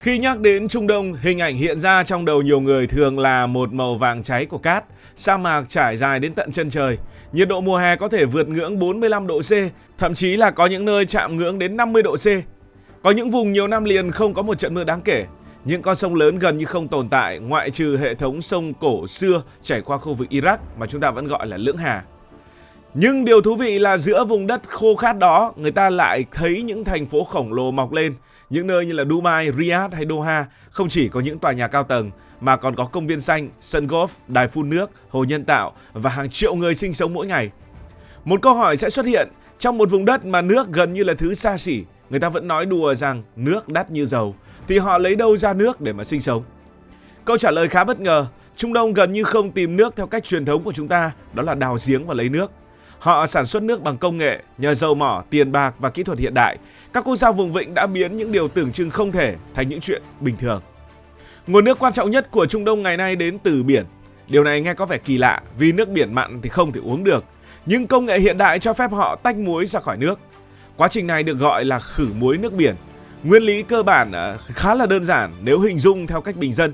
Khi nhắc đến Trung Đông, hình ảnh hiện ra trong đầu nhiều người thường là một màu vàng cháy của cát, sa mạc trải dài đến tận chân trời. Nhiệt độ mùa hè có thể vượt ngưỡng 45 độ C, thậm chí là có những nơi chạm ngưỡng đến 50 độ C. Có những vùng nhiều năm liền không có một trận mưa đáng kể. Những con sông lớn gần như không tồn tại, ngoại trừ hệ thống sông cổ xưa chảy qua khu vực Iraq mà chúng ta vẫn gọi là Lưỡng Hà. Nhưng điều thú vị là giữa vùng đất khô khát đó, người ta lại thấy những thành phố khổng lồ mọc lên. Những nơi như là Dubai, Riyadh hay Doha không chỉ có những tòa nhà cao tầng mà còn có công viên xanh, sân golf, đài phun nước, hồ nhân tạo và hàng triệu người sinh sống mỗi ngày. Một câu hỏi sẽ xuất hiện, trong một vùng đất mà nước gần như là thứ xa xỉ, người ta vẫn nói đùa rằng nước đắt như dầu, thì họ lấy đâu ra nước để mà sinh sống? Câu trả lời khá bất ngờ, Trung Đông gần như không tìm nước theo cách truyền thống của chúng ta, đó là đào giếng và lấy nước. Họ sản xuất nước bằng công nghệ, nhờ dầu mỏ, tiền bạc và kỹ thuật hiện đại. Các quốc gia vùng vịnh đã biến những điều tưởng chừng không thể thành những chuyện bình thường. Nguồn nước quan trọng nhất của Trung Đông ngày nay đến từ biển. Điều này nghe có vẻ kỳ lạ vì nước biển mặn thì không thể uống được. Nhưng công nghệ hiện đại cho phép họ tách muối ra khỏi nước. Quá trình này được gọi là khử muối nước biển. Nguyên lý cơ bản khá là đơn giản nếu hình dung theo cách bình dân.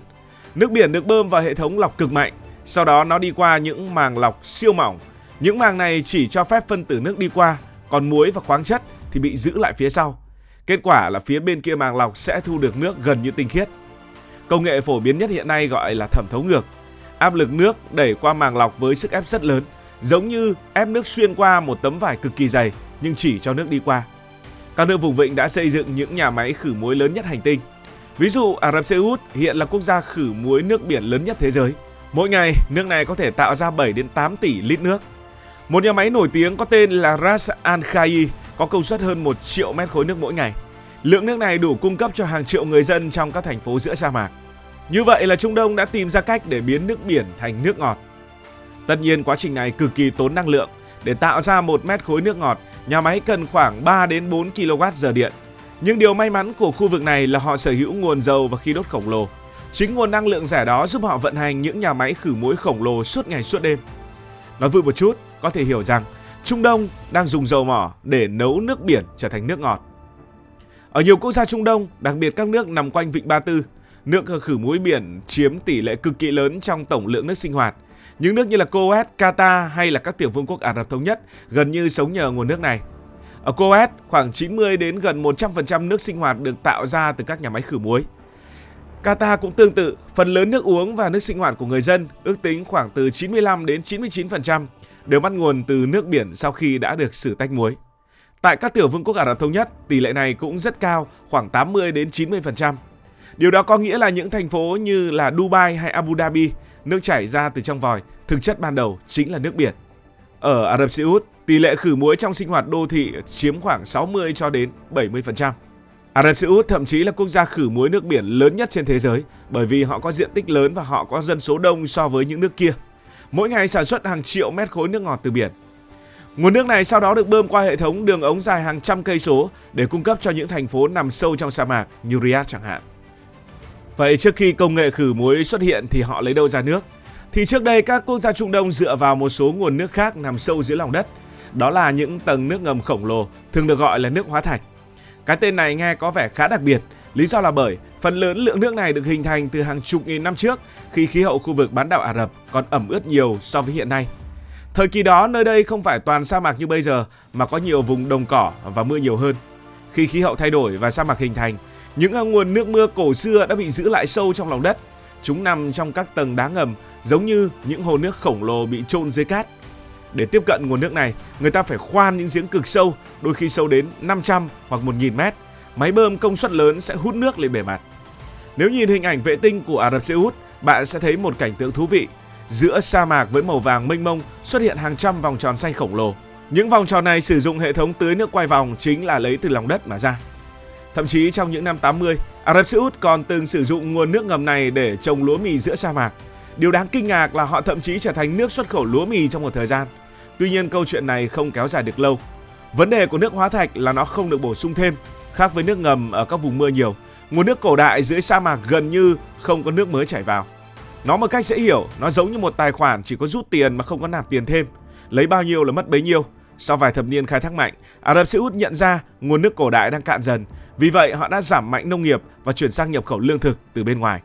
Nước biển được bơm vào hệ thống lọc cực mạnh, sau đó nó đi qua những màng lọc siêu mỏng. Những màng này chỉ cho phép phân tử nước đi qua, còn muối và khoáng chất thì bị giữ lại phía sau. Kết quả là phía bên kia màng lọc sẽ thu được nước gần như tinh khiết. Công nghệ phổ biến nhất hiện nay gọi là thẩm thấu ngược. Áp lực nước đẩy qua màng lọc với sức ép rất lớn, giống như ép nước xuyên qua một tấm vải cực kỳ dày nhưng chỉ cho nước đi qua. Các nước vùng vịnh đã xây dựng những nhà máy khử muối lớn nhất hành tinh. Ví dụ Ả Rập Xê Út hiện là quốc gia khử muối nước biển lớn nhất thế giới. Mỗi ngày, nước này có thể tạo ra 7 đến 8 tỷ lít nước. Một nhà máy nổi tiếng có tên là Ras Al Khaimah có công suất hơn 1 triệu mét khối nước mỗi ngày. Lượng nước này đủ cung cấp cho hàng triệu người dân trong các thành phố giữa sa mạc. Như vậy là Trung Đông đã tìm ra cách để biến nước biển thành nước ngọt. Tất nhiên quá trình này cực kỳ tốn năng lượng. Để tạo ra 1 mét khối nước ngọt, nhà máy cần khoảng 3 đến 4 kWh điện. Nhưng điều may mắn của khu vực này là họ sở hữu nguồn dầu và khí đốt khổng lồ. Chính nguồn năng lượng rẻ đó giúp họ vận hành những nhà máy khử muối khổng lồ suốt ngày suốt đêm. Nói vui một chút, có thể hiểu rằng Trung Đông đang dùng dầu mỏ để nấu nước biển trở thành nước ngọt. Ở nhiều quốc gia Trung Đông, đặc biệt các nước nằm quanh Vịnh Ba Tư, nước khử muối biển chiếm tỷ lệ cực kỳ lớn trong tổng lượng nước sinh hoạt. Những nước như là Kuwait, Qatar hay là các tiểu vương quốc Ả Rập Thống Nhất gần như sống nhờ nguồn nước này. Ở Kuwait, khoảng 90 đến gần 100% nước sinh hoạt được tạo ra từ các nhà máy khử muối. Qatar cũng tương tự, phần lớn nước uống và nước sinh hoạt của người dân, ước tính khoảng từ 95 đến 99%, đều bắt nguồn từ nước biển sau khi đã được xử tách muối. Tại các tiểu vương quốc Ả Rập Thống Nhất, tỷ lệ này cũng rất cao, khoảng 80 đến 90%. Điều đó có nghĩa là những thành phố như là Dubai hay Abu Dhabi, nước chảy ra từ trong vòi, thực chất ban đầu chính là nước biển. Ở Ả Rập Xê Út, tỷ lệ khử muối trong sinh hoạt đô thị chiếm khoảng 60 cho đến 70%. Ả Rập Xê Út thậm chí là quốc gia khử muối nước biển lớn nhất trên thế giới bởi vì họ có diện tích lớn và họ có dân số đông so với những nước kia. Mỗi ngày sản xuất hàng triệu mét khối nước ngọt từ biển. Nguồn nước này sau đó được bơm qua hệ thống đường ống dài hàng trăm cây số để cung cấp cho những thành phố nằm sâu trong sa mạc như Riyadh chẳng hạn. Vậy trước khi công nghệ khử muối xuất hiện thì họ lấy đâu ra nước? Thì trước đây các quốc gia Trung Đông dựa vào một số nguồn nước khác nằm sâu dưới lòng đất. Đó là những tầng nước ngầm khổng lồ, thường được gọi là nước hóa thạch. Cái tên này nghe có vẻ khá đặc biệt, lý do là bởi phần lớn lượng nước này được hình thành từ hàng chục nghìn năm trước khi khí hậu khu vực bán đảo Ả Rập còn ẩm ướt nhiều so với hiện nay. Thời kỳ đó nơi đây không phải toàn sa mạc như bây giờ mà có nhiều vùng đồng cỏ và mưa nhiều hơn. Khi khí hậu thay đổi và sa mạc hình thành, những nguồn nước mưa cổ xưa đã bị giữ lại sâu trong lòng đất. Chúng nằm trong các tầng đá ngầm giống như những hồ nước khổng lồ bị chôn dưới cát. Để tiếp cận nguồn nước này, người ta phải khoan những giếng cực sâu, đôi khi sâu đến 500 hoặc 1000 mét. Máy bơm công suất lớn sẽ hút nước lên bề mặt. Nếu nhìn hình ảnh vệ tinh của Ả Rập Xê Út, bạn sẽ thấy một cảnh tượng thú vị. Giữa sa mạc với màu vàng mênh mông xuất hiện hàng trăm vòng tròn xanh khổng lồ. Những vòng tròn này sử dụng hệ thống tưới nước quay vòng chính là lấy từ lòng đất mà ra. Thậm chí trong những năm 80, Ả Rập Xê Út còn từng sử dụng nguồn nước ngầm này để trồng lúa mì giữa sa mạc. Điều đáng kinh ngạc là họ thậm chí trở thành nước xuất khẩu lúa mì trong một thời gian. Tuy nhiên câu chuyện này không kéo dài được lâu. Vấn đề của nước hóa thạch là nó không được bổ sung thêm. Khác với nước ngầm ở các vùng mưa nhiều, nguồn nước cổ đại dưới sa mạc gần như không có nước mới chảy vào. Nói một cách dễ hiểu, nó giống như một tài khoản chỉ có rút tiền mà không có nạp tiền thêm. Lấy bao nhiêu là mất bấy nhiêu. Sau vài thập niên khai thác mạnh, Ả Rập Xê Út nhận ra nguồn nước cổ đại đang cạn dần. Vì vậy, họ đã giảm mạnh nông nghiệp và chuyển sang nhập khẩu lương thực từ bên ngoài.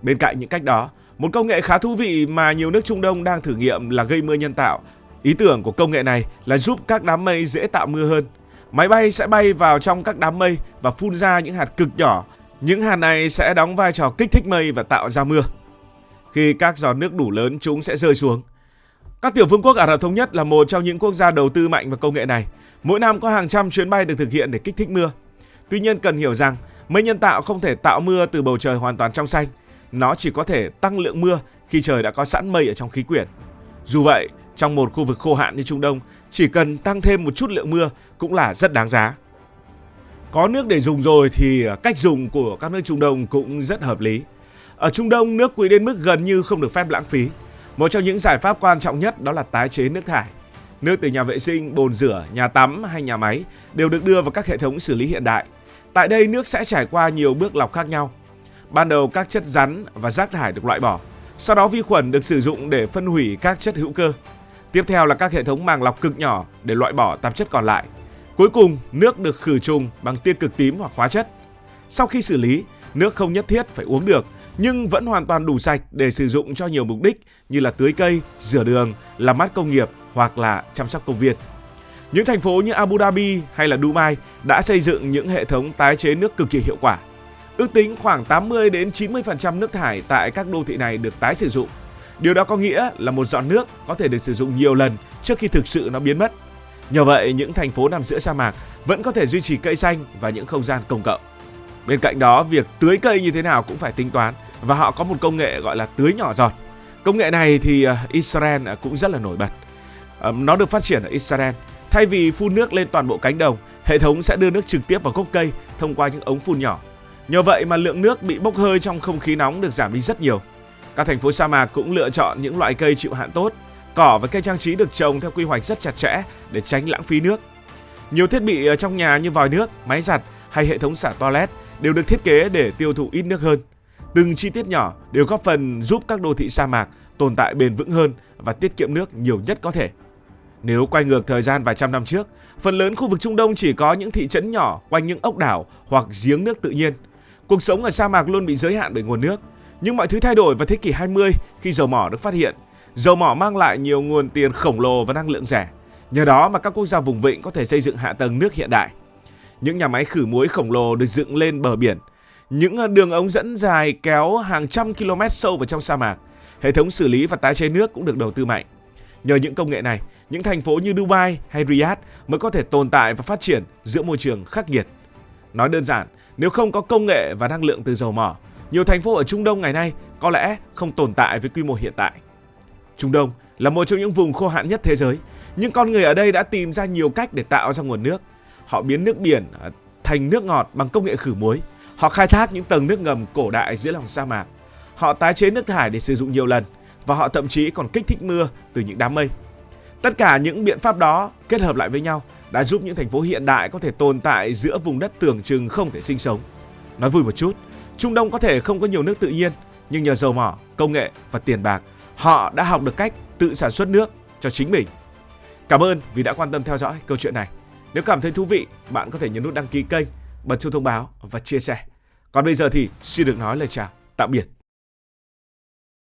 Bên cạnh những cách đó, một công nghệ khá thú vị mà nhiều nước Trung Đông đang thử nghiệm là gây mưa nhân tạo. Ý tưởng của công nghệ này là giúp các đám mây dễ tạo mưa hơn. Máy bay sẽ bay vào trong các đám mây và phun ra những hạt cực nhỏ. Những hạt này sẽ đóng vai trò kích thích mây và tạo ra mưa. Khi các giọt nước đủ lớn, chúng sẽ rơi xuống. Các tiểu vương quốc Ả Rập Thống Nhất là một trong những quốc gia đầu tư mạnh vào công nghệ này. Mỗi năm có hàng trăm chuyến bay được thực hiện để kích thích mưa. Tuy nhiên cần hiểu rằng mây nhân tạo không thể tạo mưa từ bầu trời hoàn toàn trong xanh. Nó chỉ có thể tăng lượng mưa khi trời đã có sẵn mây ở trong khí quyển. Dù vậy, trong một khu vực khô hạn như Trung Đông, chỉ cần tăng thêm một chút lượng mưa cũng là rất đáng giá. Có nước để dùng rồi thì cách dùng của các nước Trung Đông cũng rất hợp lý. Ở Trung Đông, nước quý đến mức gần như không được phép lãng phí. Một trong những giải pháp quan trọng nhất đó là tái chế nước thải. Nước từ nhà vệ sinh, bồn rửa, nhà tắm hay nhà máy đều được đưa vào các hệ thống xử lý hiện đại. Tại đây, nước sẽ trải qua nhiều bước lọc khác nhau. Ban đầu các chất rắn và rác thải được loại bỏ. Sau đó vi khuẩn được sử dụng để phân hủy các chất hữu cơ. Tiếp theo là các hệ thống màng lọc cực nhỏ để loại bỏ tạp chất còn lại. Cuối cùng, nước được khử trùng bằng tia cực tím hoặc hóa chất. Sau khi xử lý, nước không nhất thiết phải uống được, nhưng vẫn hoàn toàn đủ sạch để sử dụng cho nhiều mục đích như là tưới cây, rửa đường, làm mát công nghiệp hoặc là chăm sóc công viên. Những thành phố như Abu Dhabi hay là Dubai đã xây dựng những hệ thống tái chế nước cực kỳ hiệu quả. Ước tính khoảng 80 đến 90% nước thải tại các đô thị này được tái sử dụng. Điều đó có nghĩa là một giọt nước có thể được sử dụng nhiều lần trước khi thực sự nó biến mất. Nhờ vậy, những thành phố nằm giữa sa mạc vẫn có thể duy trì cây xanh và những không gian công cộng. Bên cạnh đó, việc tưới cây như thế nào cũng phải tính toán và họ có một công nghệ gọi là tưới nhỏ giọt. Công nghệ này thì Israel cũng rất là nổi bật. Nó được phát triển ở Israel. Thay vì phun nước lên toàn bộ cánh đồng, hệ thống sẽ đưa nước trực tiếp vào gốc cây thông qua những ống phun nhỏ. Nhờ vậy mà lượng nước bị bốc hơi trong không khí nóng được giảm đi rất nhiều. Các thành phố sa mạc cũng lựa chọn những loại cây chịu hạn tốt. Cỏ và cây trang trí được trồng theo quy hoạch rất chặt chẽ để tránh lãng phí nước. Nhiều thiết bị trong nhà như vòi nước, máy giặt hay hệ thống xả toilet đều được thiết kế để tiêu thụ ít nước hơn. Từng chi tiết nhỏ đều góp phần giúp các đô thị sa mạc tồn tại bền vững hơn và tiết kiệm nước nhiều nhất có thể. Nếu quay ngược thời gian vài trăm năm trước, phần lớn khu vực Trung Đông chỉ có những thị trấn nhỏ quanh những ốc đảo hoặc giếng nước tự nhiên. Cuộc sống ở sa mạc luôn bị giới hạn bởi nguồn nước. Nhưng mọi thứ thay đổi vào thế kỷ 20 khi dầu mỏ được phát hiện. Dầu mỏ mang lại nhiều nguồn tiền khổng lồ và năng lượng rẻ. Nhờ đó mà các quốc gia vùng vịnh có thể xây dựng hạ tầng nước hiện đại. Những nhà máy khử muối khổng lồ được dựng lên bờ biển. Những đường ống dẫn dài kéo hàng trăm km sâu vào trong sa mạc. Hệ thống xử lý và tái chế nước cũng được đầu tư mạnh. Nhờ những công nghệ này, những thành phố như Dubai hay Riyadh mới có thể tồn tại và phát triển giữa môi trường khắc nghiệt. Nói đơn giản, nếu không có công nghệ và năng lượng từ dầu mỏ, nhiều thành phố ở Trung Đông ngày nay có lẽ không tồn tại với quy mô hiện tại. Trung Đông là một trong những vùng khô hạn nhất thế giới, nhưng con người ở đây đã tìm ra nhiều cách để tạo ra nguồn nước. Họ biến nước biển thành nước ngọt bằng công nghệ khử muối. Họ khai thác những tầng nước ngầm cổ đại dưới lòng sa mạc. Họ tái chế nước thải để sử dụng nhiều lần và họ thậm chí còn kích thích mưa từ những đám mây. Tất cả những biện pháp đó kết hợp lại với nhau đã giúp những thành phố hiện đại có thể tồn tại giữa vùng đất tưởng chừng không thể sinh sống. Nói vui một chút, Trung Đông có thể không có nhiều nước tự nhiên, nhưng nhờ dầu mỏ, công nghệ và tiền bạc, họ đã học được cách tự sản xuất nước cho chính mình. Cảm ơn vì đã quan tâm theo dõi câu chuyện này. Nếu cảm thấy thú vị, bạn có thể nhấn nút đăng ký kênh, bật chuông thông báo và chia sẻ. Còn bây giờ thì xin được nói lời chào, tạm biệt.